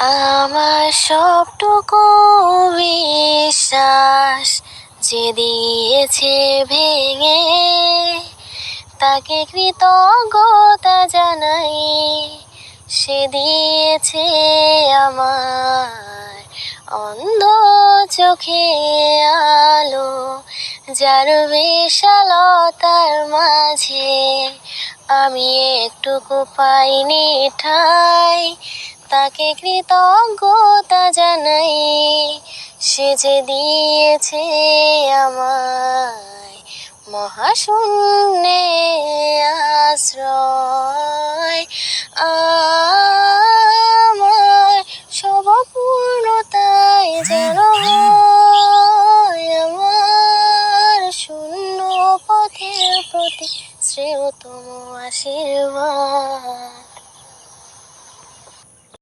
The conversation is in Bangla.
আমার সবটুকু বিশ্বাস যে দিয়েছে ভেঙে, তাকে কৃতজ্ঞতা জানাই। সে দিয়েছে আমার অন্ধ চোখে আলো, যার বিশালতার মাঝে আমি একটুকু পাইনি ঠাই। তাকে কৃতজ্ঞতা জানাই, সে যে দিয়েছে আমায় মহাশূন্যে আশ্রয়।